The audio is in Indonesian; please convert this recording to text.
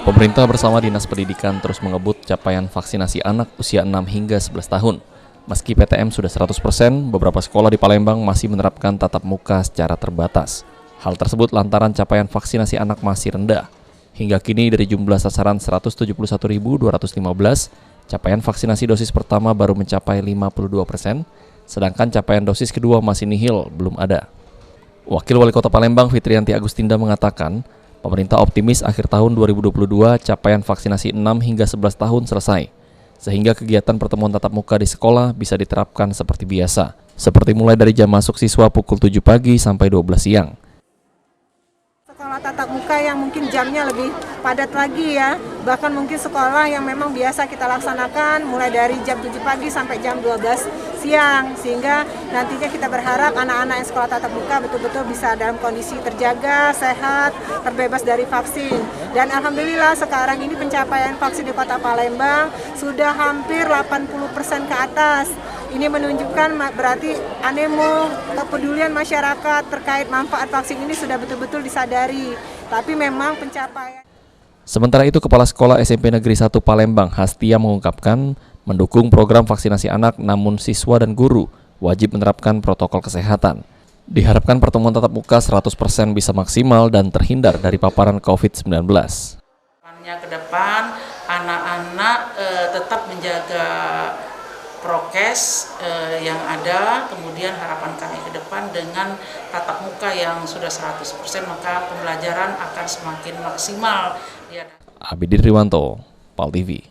Pemerintah bersama Dinas Pendidikan terus mengebut capaian vaksinasi anak usia 6 hingga 11 tahun. Meski PTM sudah 100%, beberapa sekolah di Palembang masih menerapkan tatap muka secara terbatas. Hal tersebut lantaran capaian vaksinasi anak masih rendah. Hingga kini dari jumlah sasaran 171.215, capaian vaksinasi dosis pertama baru mencapai 52%, sedangkan capaian dosis kedua masih nihil, belum ada. Wakil Wali Kota Palembang Fitrianti Agustinda mengatakan, pemerintah optimis akhir tahun 2022 capaian vaksinasi 6 hingga 11 tahun selesai, sehingga kegiatan pertemuan tatap muka di sekolah bisa diterapkan seperti biasa, seperti mulai dari jam masuk siswa pukul 7 pagi sampai 12 siang. Sekolah tatap muka yang mungkin jamnya lebih padat lagi ya, bahkan mungkin sekolah yang memang biasa kita laksanakan mulai dari jam 7 pagi sampai jam 12 siang, sehingga nantinya kita berharap anak-anak yang sekolah tatap muka betul-betul bisa dalam kondisi terjaga, sehat, terbebas dari vaksin. Dan alhamdulillah sekarang ini pencapaian vaksin di Kota Palembang sudah hampir 80% ke atas. Ini menunjukkan berarti animo, kepedulian masyarakat terkait manfaat vaksin ini sudah betul-betul disadari. Tapi memang pencapaian. Sementara itu, Kepala Sekolah SMP Negeri 1 Palembang, Hastia, mengungkapkan mendukung program vaksinasi anak, namun siswa dan guru wajib menerapkan protokol kesehatan. Diharapkan pertemuan tatap muka 100% bisa maksimal dan terhindar dari paparan COVID-19. Ke depan, anak-anak tetap menjaga prokes yang ada, kemudian harapan kami ke depan dengan tatap muka yang sudah 100%, maka pembelajaran akan semakin maksimal. Abidin Riwanto, PAL TV.